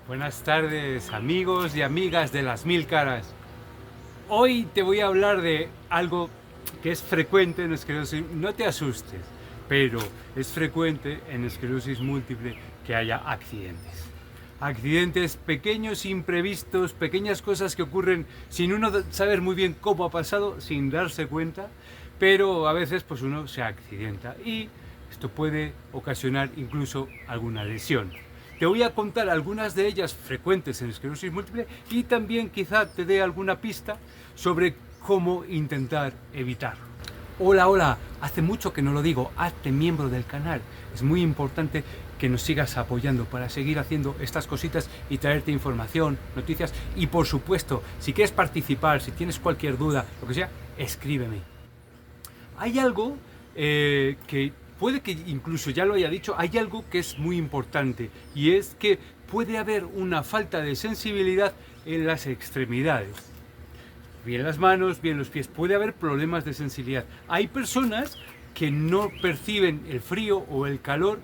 Buenas tardes, amigos y amigas de las mil caras. Hoy te voy a hablar de algo que es frecuente en esclerosis. No te asustes, pero es frecuente en esclerosis múltiple que haya accidentes. Accidentes pequeños, imprevistos, pequeñas cosas que ocurren sin uno saber muy bien cómo ha pasado, sin darse cuenta, pero a veces pues uno se accidenta y esto puede ocasionar incluso alguna lesión. Te voy a contar algunas de ellas frecuentes en esclerosis múltiple y también quizá te dé alguna pista sobre cómo intentar evitarlo. Hola, hace mucho que no lo digo, hazte miembro del canal. Es muy importante que nos sigas apoyando para seguir haciendo estas cositas y traerte información, noticias y por supuesto, si quieres participar, si tienes cualquier duda, lo que sea, escríbeme. Hay algo que puede que incluso ya lo haya dicho, hay algo que es muy importante y es que puede haber una falta de sensibilidad en las extremidades. Bien las manos, bien los pies, puede haber problemas de sensibilidad. Hay personas que no perciben el frío o el calor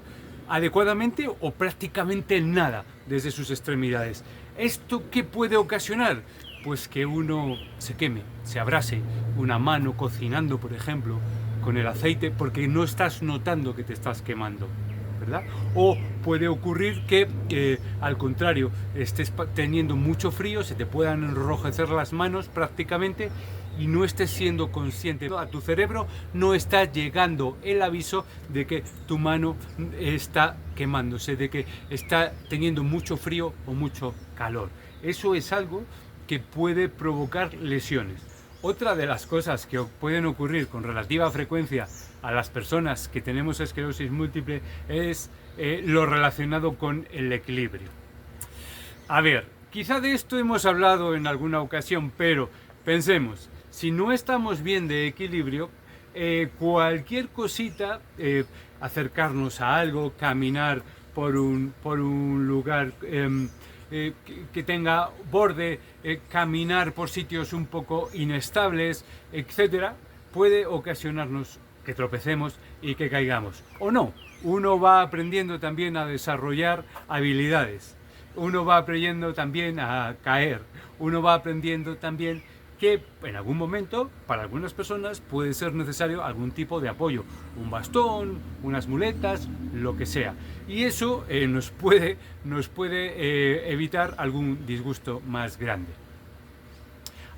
adecuadamente o prácticamente nada desde sus extremidades. ¿Esto qué puede ocasionar? Pues que uno se queme, se abrase, una mano cocinando, por ejemplo, con el aceite, porque no estás notando que te estás quemando, ¿verdad? O puede ocurrir que, al contrario, estés teniendo mucho frío, se te puedan enrojecer las manos prácticamente y no estés siendo consciente. A tu cerebro no está llegando el aviso de que tu mano está quemándose, de que está teniendo mucho frío o mucho calor. Eso es algo que puede provocar lesiones. Otra de las cosas que pueden ocurrir con relativa frecuencia a las personas que tenemos esclerosis múltiple es lo relacionado con el equilibrio. A ver, quizá de esto hemos hablado en alguna ocasión, pero pensemos, si no estamos bien de equilibrio, cualquier cosita, acercarnos a algo, caminar por un lugar que tenga borde, caminar por sitios un poco inestables, etcétera, puede ocasionarnos que tropecemos y que caigamos. O no, uno va aprendiendo también a desarrollar habilidades, uno va aprendiendo también a caer, uno va aprendiendo también que en algún momento, para algunas personas, puede ser necesario algún tipo de apoyo, un bastón, unas muletas, lo que sea. Y eso nos puede evitar algún disgusto más grande.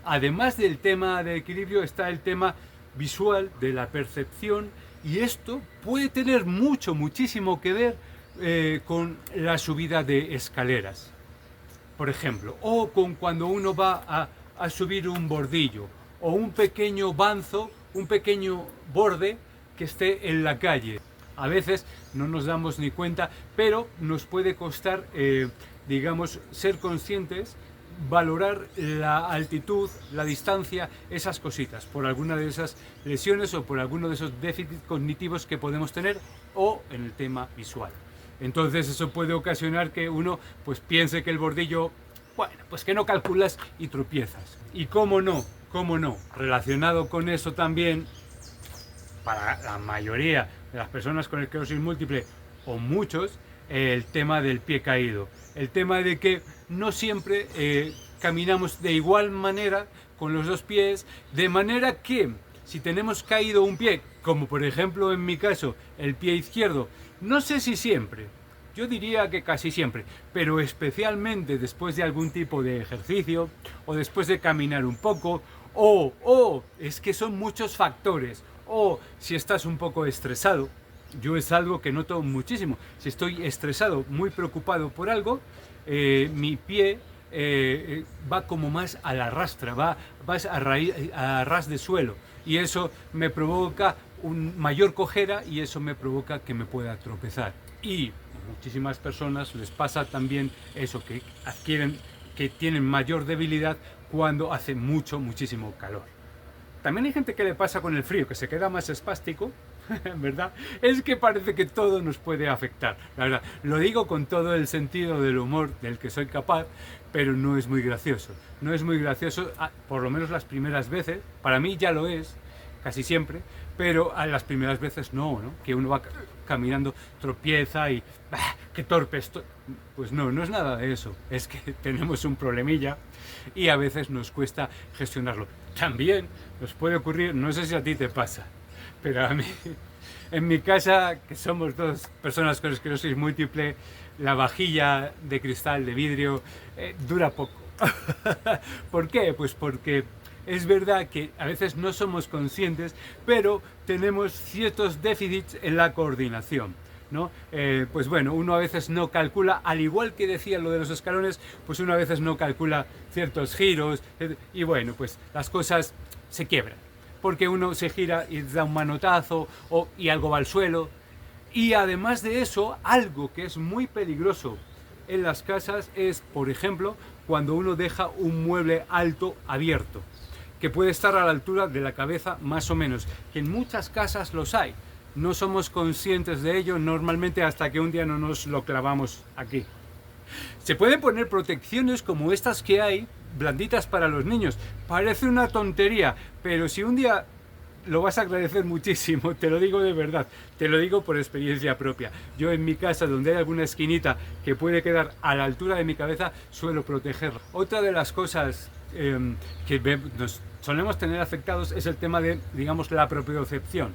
Además del tema de equilibrio está el tema visual, de la percepción, y esto puede tener muchísimo que ver con la subida de escaleras, por ejemplo, o con cuando uno va a subir un bordillo o un pequeño banzo, un pequeño borde que esté en la calle. A veces no nos damos ni cuenta, pero nos puede costar, digamos, ser conscientes, valorar la altitud, la distancia, esas cositas, por alguna de esas lesiones o por alguno de esos déficits cognitivos que podemos tener o en el tema visual. Entonces eso puede ocasionar que uno pues piense que el bordillo, bueno, pues que no calculas y tropiezas. Y cómo no, relacionado con eso también, para la mayoría de las personas con esclerosis múltiple o muchos, el tema del pie caído. El tema de que no siempre caminamos de igual manera con los dos pies, de manera que si tenemos caído un pie, como por ejemplo en mi caso el pie izquierdo, no sé si siempre, yo diría que casi siempre, pero especialmente después de algún tipo de ejercicio o después de caminar un poco, o es que son muchos factores, o si estás un poco estresado. Yo es algo que noto muchísimo. Si estoy estresado, muy preocupado por algo, mi pie va como más a la rastra, va a ras de suelo. Y eso me provoca un mayor cojera y eso me provoca que me pueda tropezar. Y a muchísimas personas les pasa también eso, que adquieren, que tienen mayor debilidad cuando hace muchísimo calor. También hay gente que le pasa con el frío, que se queda más espástico, ¿verdad? Es que parece que todo nos puede afectar, la verdad. Lo digo con todo el sentido del humor del que soy capaz, pero no es muy gracioso. No es muy gracioso, por lo menos las primeras veces, para mí ya lo es, casi siempre, pero a las primeras veces no, ¿no? Que uno va caminando, tropieza y ¡bah! ¡Qué torpe estoy! Pues no, no es nada de eso, es que tenemos un problemilla y a veces nos cuesta gestionarlo. También nos puede ocurrir, no sé si a ti te pasa, pero a mí, en mi casa, que somos dos personas con esclerosis múltiple, la vajilla de cristal, de vidrio, dura poco. ¿Por qué? Pues porque es verdad que a veces no somos conscientes, pero tenemos ciertos déficits en la coordinación, ¿no? Pues bueno, uno a veces no calcula, al igual que decía lo de los escalones, pues uno a veces no calcula ciertos giros y bueno, pues las cosas se quiebran, porque uno se gira y da un manotazo y algo va al suelo. Y además de eso, algo que es muy peligroso en las casas es, por ejemplo, cuando uno deja un mueble alto abierto, que puede estar a la altura de la cabeza más o menos, que en muchas casas los hay. No somos conscientes de ello normalmente hasta que un día no nos lo clavamos aquí. Se pueden poner protecciones como estas que hay, blanditas para los niños. Parece una tontería, pero si un día lo vas a agradecer muchísimo, te lo digo de verdad, te lo digo por experiencia propia. Yo en mi casa, donde hay alguna esquinita que puede quedar a la altura de mi cabeza, suelo protegerla. Otra de las cosas que nos solemos tener afectados es el tema de, digamos, la propiocepción,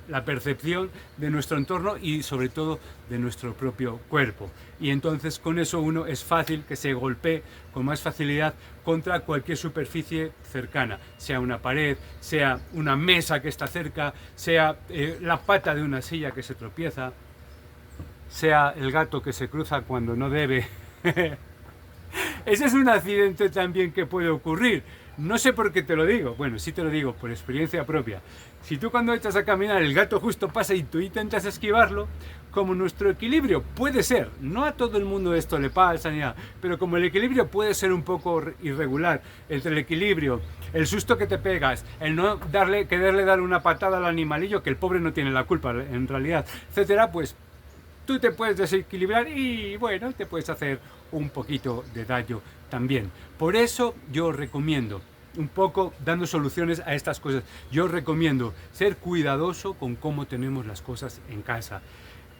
la percepción de nuestro entorno y sobre todo de nuestro propio cuerpo. Y entonces con eso uno es fácil que se golpee con más facilidad contra cualquier superficie cercana, sea una pared, sea una mesa que está cerca, sea la pata de una silla que se tropieza, sea el gato que se cruza cuando no debe. Ese es un accidente también que puede ocurrir. No sé por qué te lo digo, bueno, sí te lo digo por experiencia propia. Si tú cuando echas a caminar el gato justo pasa y tú intentas esquivarlo, como nuestro equilibrio puede ser, no a todo el mundo esto le pasa ni nada, pero como el equilibrio puede ser un poco irregular, entre el equilibrio, el susto que te pegas, el no quererle dar una patada al animalillo, que el pobre no tiene la culpa en realidad, etcétera, pues tú te puedes desequilibrar y bueno, te puedes hacer un poquito de daño también. Por eso yo recomiendo, un poco dando soluciones a estas cosas, yo recomiendo ser cuidadoso con cómo tenemos las cosas en casa.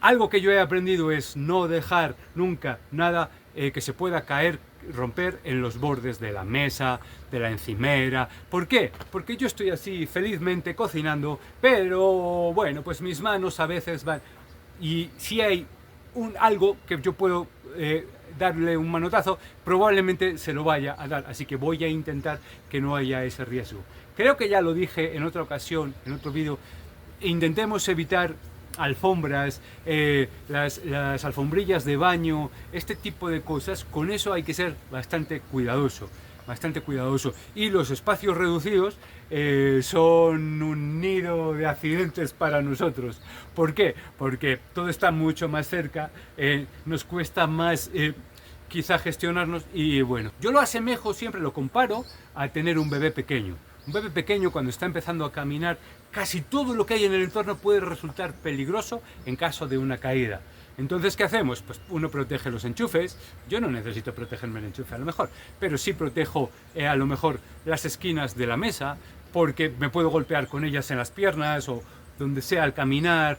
Algo que yo he aprendido es no dejar nunca nada que se pueda caer, romper en los bordes de la mesa, de la encimera. ¿Por qué? Porque yo estoy así felizmente cocinando, pero bueno, pues mis manos a veces van. Y si hay algo que yo puedo darle un manotazo, probablemente se lo vaya a dar. Así que voy a intentar que no haya ese riesgo. Creo que ya lo dije en otra ocasión, en otro vídeo. Intentemos evitar alfombras, las alfombrillas de baño, este tipo de cosas. Con eso hay que ser bastante cuidadoso. Y los espacios reducidos son un nido de accidentes para nosotros. ¿Por qué? Porque todo está mucho más cerca, nos cuesta más quizá gestionarnos y bueno, yo lo asemejo siempre, lo comparo a tener un bebé pequeño. Un bebé pequeño cuando está empezando a caminar, casi todo lo que hay en el entorno puede resultar peligroso en caso de una caída. Entonces, ¿qué hacemos? Pues uno protege los enchufes. Yo no necesito protegerme el enchufe a lo mejor, pero sí protejo a lo mejor las esquinas de la mesa, porque me puedo golpear con ellas en las piernas o donde sea al caminar,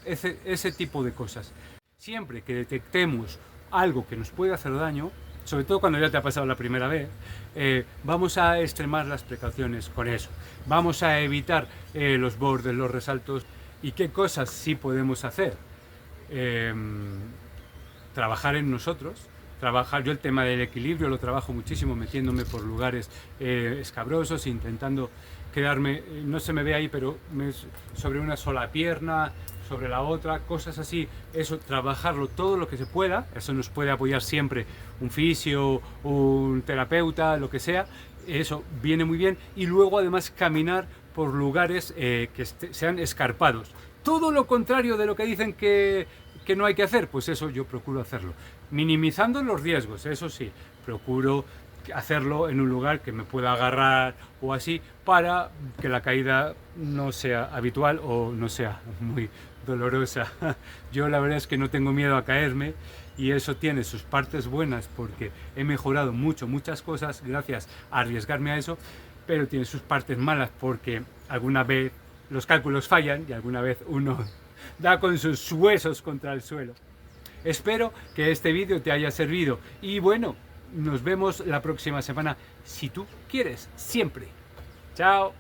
ese tipo de cosas. Siempre que detectemos algo que nos puede hacer daño, sobre todo cuando ya te ha pasado la primera vez, vamos a extremar las precauciones con eso. Vamos a evitar los bordes, los resaltos. ¿Y qué cosas sí podemos hacer? Trabajar en nosotros, yo el tema del equilibrio lo trabajo muchísimo metiéndome por lugares escabrosos, intentando quedarme, no se me ve ahí, pero sobre una sola pierna, sobre la otra, cosas así, eso, trabajarlo todo lo que se pueda, eso nos puede apoyar siempre un fisio, un terapeuta, lo que sea, eso viene muy bien, y luego además caminar por lugares que sean escarpados. Todo lo contrario de lo que dicen que no hay que hacer, pues eso yo procuro hacerlo. Minimizando los riesgos, eso sí, procuro hacerlo en un lugar que me pueda agarrar o así, para que la caída no sea habitual o no sea muy dolorosa. Yo la verdad es que no tengo miedo a caerme y eso tiene sus partes buenas porque he mejorado muchas cosas gracias a arriesgarme a eso. pero tiene sus partes malas porque alguna vez los cálculos fallan y alguna vez uno da con sus huesos contra el suelo. Espero que este vídeo te haya servido y bueno, nos vemos la próxima semana si tú quieres, siempre. Chao.